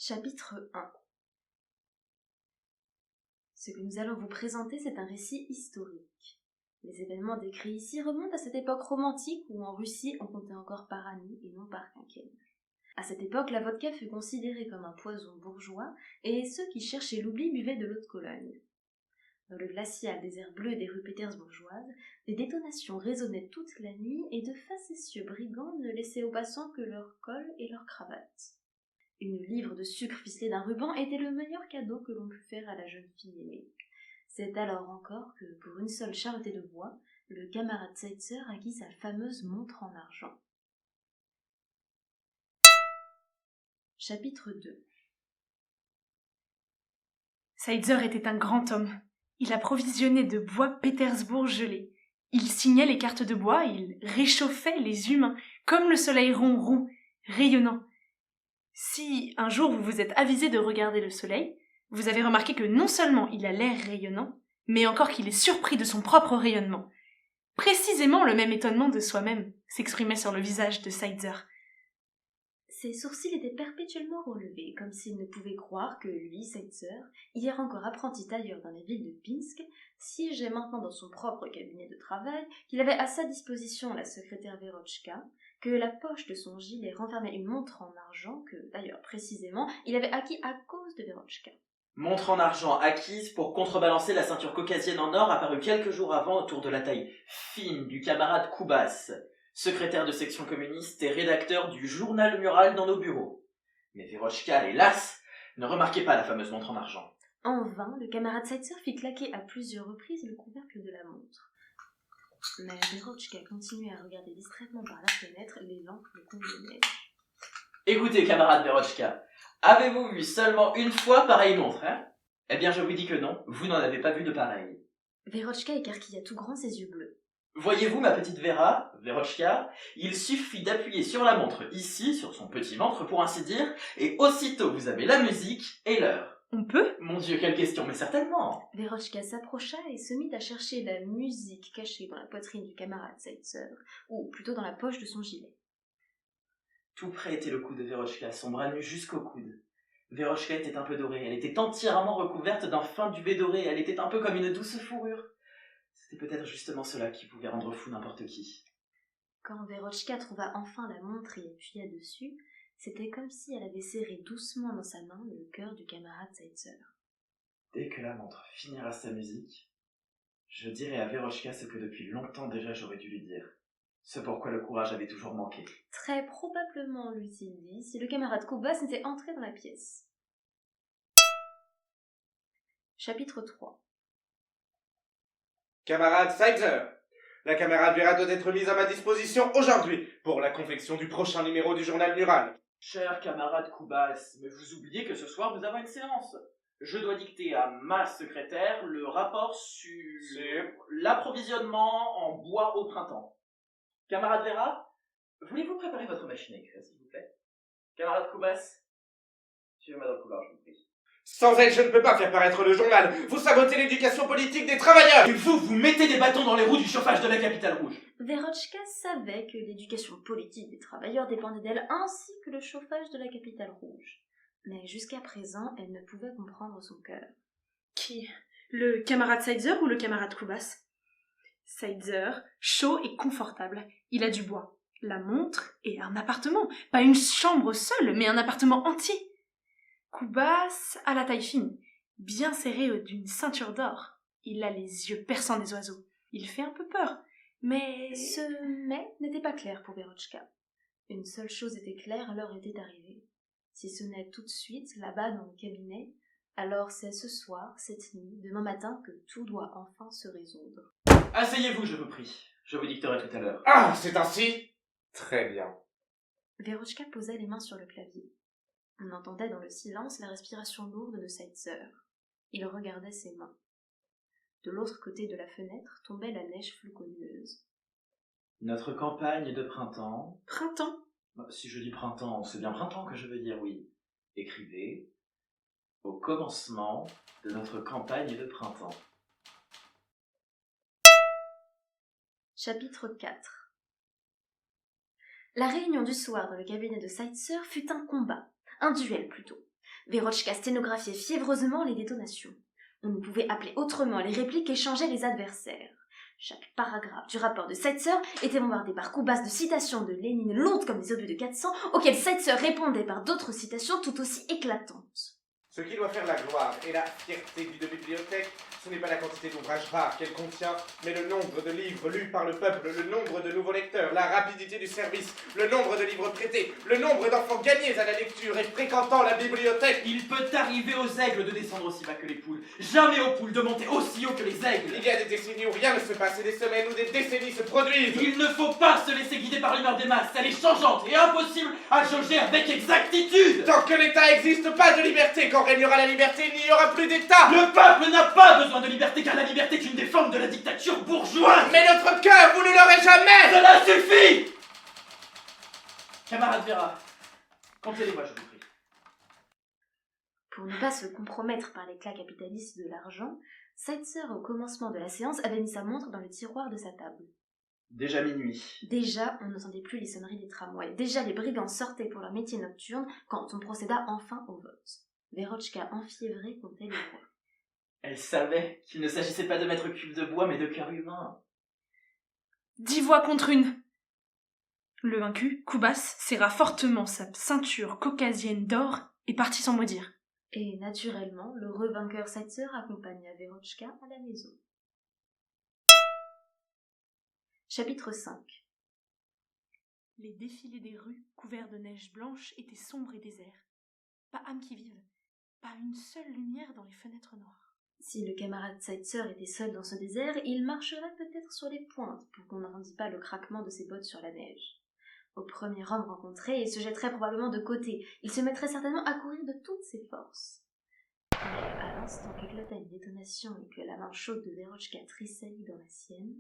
Chapitre 1. Ce que nous allons vous présenter, c'est un récit historique. Les événements décrits ici remontent à cette époque romantique où en Russie on comptait encore par année et non par quinquennat. À cette époque, la vodka fut considérée comme un poison bourgeois et ceux qui cherchaient l'oubli buvaient de l'eau de Cologne. Dans le glacial désert bleu des rues pétersbourgeoises, des détonations résonnaient toute la nuit et de facétieux brigands ne laissaient aux passants que leur col et leur cravate. Une livre de sucre ficelée d'un ruban était le meilleur cadeau que l'on put faire à la jeune fille aimée. C'est alors encore que, pour une seule charretée de bois, le camarade Seitzer acquit sa fameuse montre en argent. Chapitre 2. Seitzer était un grand homme. Il approvisionnait de bois Pétersbourg gelé. Il signait les cartes de bois, il réchauffait les humains, comme le soleil rond roux, rayonnant. Si un jour vous vous êtes avisé de regarder le soleil, vous avez remarqué que non seulement il a l'air rayonnant, mais encore qu'il est surpris de son propre rayonnement. Précisément le même étonnement de soi-même s'exprimait sur le visage de Seitzer. Ses sourcils étaient perpétuellement relevés, comme s'il ne pouvait croire que lui, Seitzer, hier encore apprenti tailleur dans la ville de Pinsk, siégeait maintenant dans son propre cabinet de travail, qu'il avait à sa disposition la secrétaire Verochka, que la poche de son gilet renfermait une montre en argent que, d'ailleurs précisément, il avait acquis à cause de Verochka. Montre en argent acquise pour contrebalancer la ceinture caucasienne en or apparue quelques jours avant autour de la taille fine du camarade Koubas, secrétaire de section communiste et rédacteur du journal mural dans nos bureaux. Mais Verochka, hélas, ne remarquait pas la fameuse montre en argent. En vain, le camarade Seitzer fit claquer à plusieurs reprises le couvercle de la montre. Mais Verochka continuait à regarder distraitement par la fenêtre l'élan le convenait. Écoutez, camarade Verochka, avez-vous vu seulement une fois pareille montre, hein? Eh bien, je vous dis que non, vous n'en avez pas vu de pareille. Verochka écarquilla tout grand ses yeux bleus. Voyez-vous, ma petite Vera, Verochka, il suffit d'appuyer sur la montre ici, sur son petit ventre pour ainsi dire, et aussitôt vous avez la musique et l'heure. On peut ? Mon Dieu, quelle question, mais certainement. Verochka s'approcha et se mit à chercher la musique cachée dans la poitrine du camarade Seitzer, ou plutôt dans la poche de son gilet. Tout près était le cou de Verochka, son bras nu jusqu'au coude. Verochka était un peu dorée, elle était entièrement recouverte d'un fin duvet doré, elle était un peu comme une douce fourrure. C'était peut-être justement cela qui pouvait rendre fou n'importe qui. Quand Verochka trouva enfin la montre et appuya dessus, c'était comme si elle avait serré doucement dans sa main le cœur du camarade Seitzer. Dès que la montre finira sa musique, je dirai à Verochka ce que depuis longtemps déjà j'aurais dû lui dire. Ce pourquoi le courage avait toujours manqué. Très probablement, l'eût-il dit, si le camarade Koubas n'était entré dans la pièce. Chapitre 3. Camarade Seitzer, la camarade Vera doit être mise à ma disposition aujourd'hui pour la confection du prochain numéro du journal mural. Cher camarade Koubas, mais vous oubliez que ce soir nous avons une séance. Je dois dicter à ma secrétaire le rapport sur l'approvisionnement en bois au printemps. Camarade Vera, voulez-vous préparer votre machine à écrire, s'il vous plaît? Camarade Koubas, suivez-moi dans le couloir, je vous prie. Sans elle, je ne peux pas faire paraître le journal. Vous sabotez l'éducation politique des travailleurs. Et vous mettez des bâtons dans les roues du chauffage de la capitale rouge. Verochka savait que l'éducation politique des travailleurs dépendait d'elle ainsi que le chauffage de la capitale rouge. Mais jusqu'à présent, elle ne pouvait comprendre son cœur. Qui ? Le camarade Seitzer ou le camarade Koubas ? Seitzer, chaud et confortable. Il a du bois, la montre et un appartement. Pas une chambre seule, mais un appartement entier. Koubas a la taille fine, bien serrée d'une ceinture d'or. Il a les yeux perçants des oiseaux. Il fait un peu peur, mais... Ce « mais » n'était pas clair pour Verochka. Une seule chose était claire, l'heure était arrivée. Si ce n'est tout de suite, là-bas dans le cabinet, alors c'est ce soir, cette nuit, demain matin que tout doit enfin se résoudre. Asseyez-vous, je vous prie. Je vous dicterai tout à l'heure. Ah, c'est ainsi? Très bien. Verochka posait les mains sur le clavier. On entendait dans le silence la respiration lourde de Seitzer. Il regardait ses mains. De l'autre côté de la fenêtre tombait la neige floconneuses. Notre campagne de printemps... Printemps ? Si je dis printemps, c'est bien printemps que je veux dire, oui. Écrivez au commencement de notre campagne de printemps. Chapitre 4. La réunion du soir dans le cabinet de Seitzer fut un combat, un duel plutôt. Verochka sténographiait fiévreusement les détonations. On ne pouvait appeler autrement les répliques qu'échangeaient les adversaires. Chaque paragraphe du rapport de Seitzer était bombardé par coups basses de citations de Lénine lourdes comme des obus de 400, auxquelles Seitzer répondait par d'autres citations tout aussi éclatantes. Ce qui doit faire la gloire et la fierté d'une bibliothèque, ce n'est pas la quantité d'ouvrages rares qu'elle contient, mais le nombre de livres lus par le peuple, le nombre de nouveaux lecteurs, la rapidité du service, le nombre de livres prêtés, le nombre d'enfants gagnés à la lecture et fréquentant la bibliothèque. Il peut arriver aux aigles de descendre aussi bas que les poules, jamais aux poules de monter aussi haut que les aigles. Il y a des décennies où rien ne se passe et des semaines où des décennies se produisent. Il ne faut pas se laisser guider par l'humeur des masses, elle est changeante et impossible à jauger avec exactitude. Tant que l'État existe, pas de liberté. Quand régnera la liberté, il n'y aura plus d'État. Le peuple n'a pas besoin de liberté car la liberté est une des formes de la dictature bourgeoise. Mais notre cœur, vous ne l'aurez jamais. Cela suffit. Camarade Vera, comptez les voix, je vous prie. Pour ne pas se compromettre par l'éclat capitaliste de l'argent, Seitzer, au commencement de la séance, avait mis sa montre dans le tiroir de sa table. Déjà minuit. Déjà, on n'entendait plus les sonneries des tramways. Déjà, les brigands sortaient pour leur métier nocturne quand on procéda enfin au vote. Verochka, enfiévrée, comptait les voix. Elle savait qu'il ne s'agissait pas de mettre cube de bois, mais de cœur humain. 10 voix contre 1. Le vaincu, Koubas, serra fortement sa ceinture caucasienne d'or et partit sans mot dire. Et naturellement, le revainqueur Seitzer accompagna Verochka à la maison. Chapitre 5. Les défilés des rues, couverts de neige blanche, étaient sombres et déserts. Pas âme qui vive, pas une seule lumière dans les fenêtres noires. Si le camarade Seitzer était seul dans ce désert, il marcherait peut-être sur les pointes pour qu'on n'entendît pas le craquement de ses bottes sur la neige. Au premier homme rencontré, il se jetterait probablement de côté. Il se mettrait certainement à courir de toutes ses forces. Mais à l'instant qu'éclata une détonation et que la main chaude de Verochka tressaillit dans la sienne,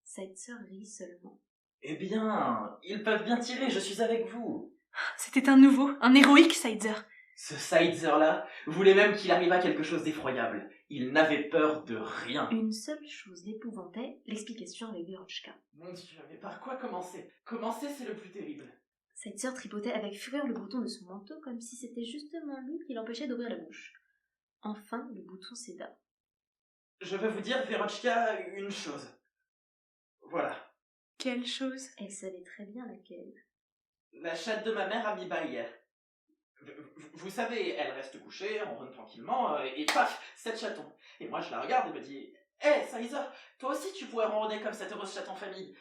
Seitzer rit seulement. Eh bien, ils peuvent bien tirer, je suis avec vous. C'était un nouveau, un héroïque Seitzer. Ce Seitzer-là voulait même qu'il arrivât quelque chose d'effroyable. Il n'avait peur de rien. Une seule chose l'épouvantait, l'explication avec Verochka. Mon Dieu, mais par quoi commencer? Commencer, c'est le plus terrible. Seitzer tripotait avec fureur le bouton de son manteau comme si c'était justement lui qui l'empêchait d'ouvrir la bouche. Enfin, le bouton céda. Je veux vous dire, Verochka, une chose. Voilà. Quelle chose? Elle savait très bien laquelle. La chatte de ma mère a mis bas hier. Vous savez, elle reste couchée, on ronne tranquillement, et paf, cette chaton. Et moi je la regarde et me dis, hé, Seitzer, toi aussi tu pourrais ronronner comme cette heureuse chatte en famille.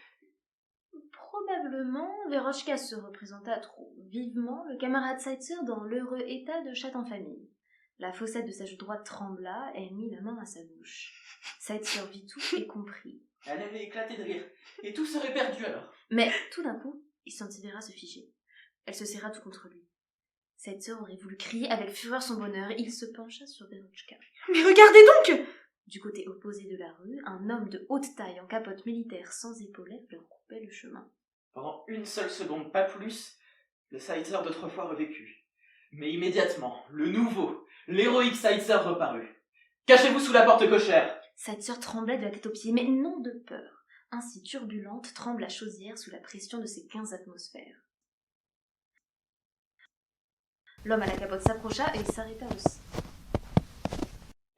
Probablement, Verochka se représenta trop vivement le camarade Seitzer dans l'heureux état de chatte en famille. La fossette de sa joue droite trembla, elle mit la main à sa bouche. Seitzer vit tout et comprit. Elle avait éclaté de rire, et tout serait perdu alors. Mais tout d'un coup, il sentit Vera se figer. Elle se serra tout contre lui. Seitzer aurait voulu crier avec fureur son bonheur, il se pencha sur Verochka. Mais regardez donc! Du côté opposé de la rue, un homme de haute taille en capote militaire sans épaulettes leur coupait le chemin. Pendant une seule seconde, pas plus, le Seitzer d'autrefois revécut. Mais immédiatement, le nouveau, l'héroïque Seitzer reparut. Cachez-vous sous la porte cochère. Seitzer tremblait de la tête aux pieds, mais non de peur. Ainsi turbulente tremble la chaudière sous la pression de ses 15 atmosphères. L'homme à la capote s'approcha et il s'arrêta aussi.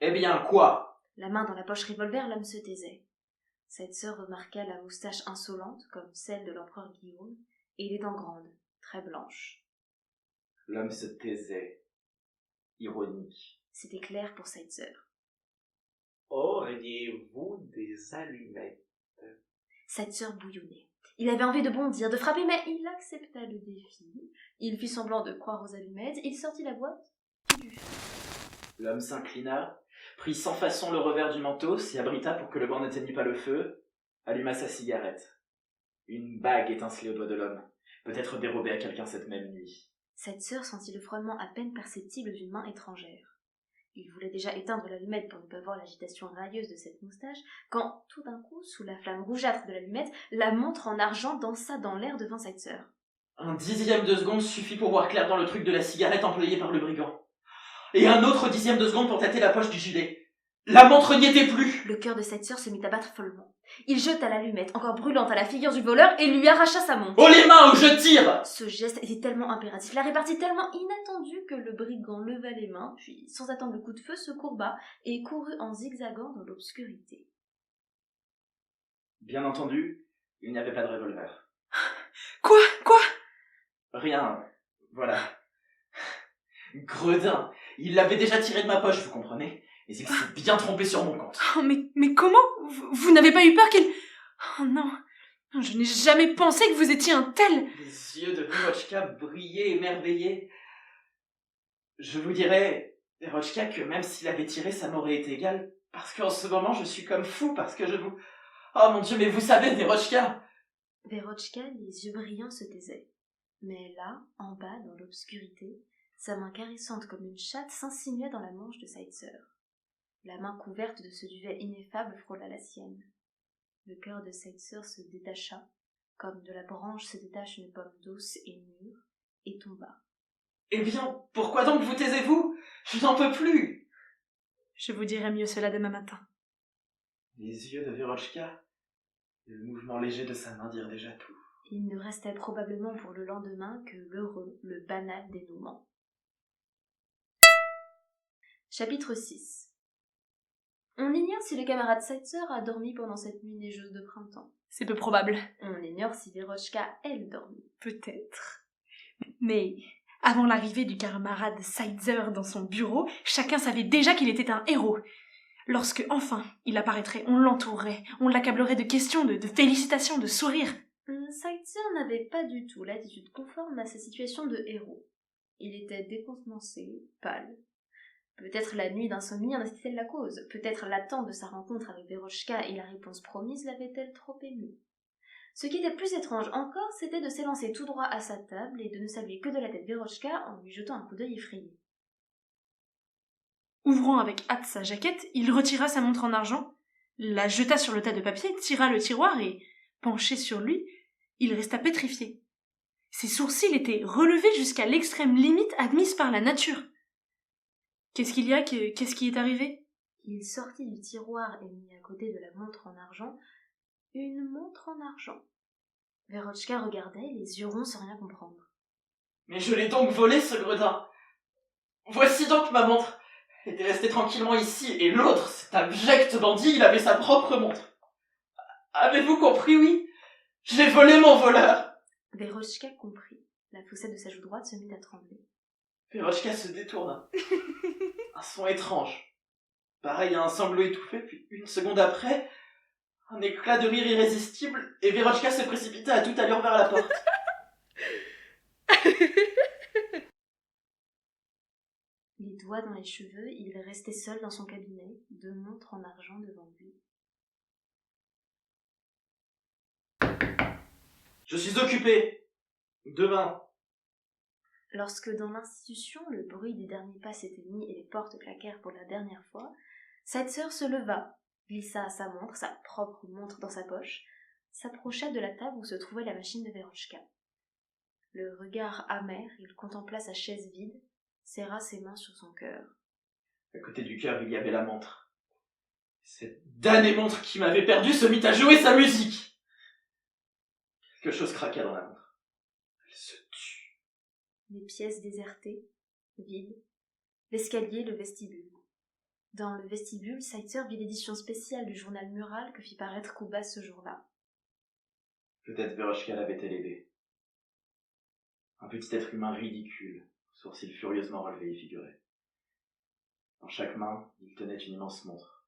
Eh bien, quoi? La main dans la poche revolver, l'homme se taisait. Seitzer remarqua la moustache insolente, comme celle de l'empereur Guillaume, et les dents grandes, très blanches. L'homme se taisait. Ironique. C'était clair pour Seitzer. Auriez-vous des allumettes? Seitzer bouillonnait. Il avait envie de bondir, de frapper, mais il accepta le défi. Il fit semblant de croire aux allumettes, il sortit la boîte et du feu. L'homme s'inclina, prit sans façon le revers du manteau, s'y abrita pour que le vent n'éteignît pas le feu, alluma sa cigarette. Une bague étincelait au doigt de l'homme, peut-être dérobée à quelqu'un cette même nuit. Seitzer sentit le frôlement à peine perceptible d'une main étrangère. Il voulait déjà éteindre l'allumette pour ne pas voir l'agitation railleuse de cette moustache, quand, tout d'un coup, sous la flamme rougeâtre de l'allumette, la montre en argent dansa dans l'air devant Seitzer. Un dixième de seconde suffit pour voir clair dans le truc de la cigarette employée par le brigand. Et un autre dixième de seconde pour tâter la poche du gilet. La montre n'y était plus. Le cœur de cette sœur se mit à battre follement. Il jeta l'allumette, encore brûlante à la figure du voleur, et lui arracha sa montre. Haut les mains ou je tire! Ce geste était tellement impératif, la répartie tellement inattendue que le brigand leva les mains, puis, sans attendre le coup de feu, se courba et courut en zigzagant dans l'obscurité. Bien entendu, il n'y avait pas de revolver. Quoi? Rien, voilà. Gredin, il l'avait déjà tiré de ma poche, vous comprenez? Mais il s'est bien trompé sur mon compte. Oh, mais comment? Vous n'avez pas eu peur qu'il... Oh non, je n'ai jamais pensé que vous étiez un tel... Les yeux de Verochka brillaient émerveillés. Je vous dirais, Verochka, que même s'il avait tiré, ça m'aurait été égal, parce qu'en ce moment, je suis comme fou, parce que je vous... Oh mon Dieu, mais vous savez, Verochka! Verochka, les yeux brillants, se taisait. Mais là, en bas, dans l'obscurité, sa main caressante comme une chatte s'insinuait dans la manche de Sightser. La main couverte de ce duvet ineffable frôla la sienne. Le cœur de Sightser se détacha, comme de la branche se détache une pomme douce et mûre, et tomba. Eh bien, pourquoi donc vous taisez-vous? Je n'en peux plus! Je vous dirai mieux cela demain matin. Les yeux de Verochka, et le mouvement léger de sa main dirent déjà tout. Il ne restait probablement pour le lendemain que l'heureux, le banal dénouement. Chapitre 6. On ignore si le camarade Sightser a dormi pendant cette nuit neigeuse de printemps. C'est peu probable. On ignore si Verochka, elle, dormit. Peut-être. Mais avant l'arrivée du camarade Sightser dans son bureau, chacun savait déjà qu'il était un héros. Lorsque, enfin, il apparaîtrait, on l'entourerait, on l'accablerait de questions, de félicitations, de sourires. Sightser n'avait pas du tout l'attitude conforme à sa situation de héros. Il était décontenancé, pâle. Peut-être la nuit d'insomnie en était-elle la cause, peut-être l'attente de sa rencontre avec Verochka et la réponse promise l'avait-elle trop ému. Ce qui était plus étrange encore, c'était de s'élancer tout droit à sa table et de ne saluer que de la tête Verochka en lui jetant un coup d'œil effrayé. Ouvrant avec hâte sa jaquette, il retira sa montre en argent, la jeta sur le tas de papier, tira le tiroir et, penché sur lui, il resta pétrifié. Ses sourcils étaient relevés jusqu'à l'extrême limite admise par la nature. Qu'est-ce qu'il y a? Qu'est-ce qui est arrivé? Il sortit du tiroir et mit à côté de la montre en argent une montre en argent. Verochka regardait, les yeux ronds sans rien comprendre. Mais je l'ai donc volé, ce gredin! Voici donc ma montre! Elle était restée tranquillement ici, et l'autre, cet abject bandit, il avait sa propre montre. Avez-vous compris, oui? J'ai volé mon voleur! Verochka comprit. La fossette de sa joue droite se mit à trembler. Verochka se détourna. Un son étrange. Pareil à un sanglot étouffé, puis une seconde après, un éclat de rire irrésistible, et Verochka se précipita à toute allure vers la porte. Les doigts dans les cheveux, il restait seul dans son cabinet, deux montres en argent devant lui. Je suis occupé. Demain. Lorsque dans l'institution, le bruit des derniers pas s'éteignit et les portes claquèrent pour la dernière fois, Sightser se leva, glissa sa montre, sa propre montre, dans sa poche, s'approcha de la table où se trouvait la machine de Verochka. Le regard amer, il contempla sa chaise vide, serra ses mains sur son cœur. À côté du cœur, il y avait la montre. Cette damnée montre qui m'avait perdu se mit à jouer sa musique. Quelque chose craqua dans la montre. Elle se tut. Les pièces désertées, vides, l'escalier, le vestibule. Dans le vestibule, Sightser vit l'édition spéciale du journal mural que fit paraître Koubas ce jour-là. Peut-être Verochka l'avait-elle aidé. Un petit être humain ridicule, sourcils furieusement relevés et figurés. Dans chaque main, il tenait une immense montre.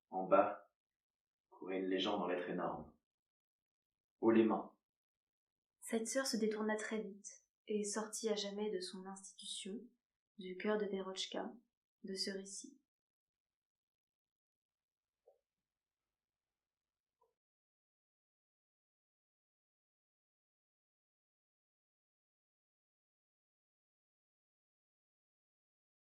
En bas, courait une légende en lettres énormes. Haut les mains. Sightser se détourna très vite et sortit à jamais de son institution, du cœur de Verochka, de ce récit.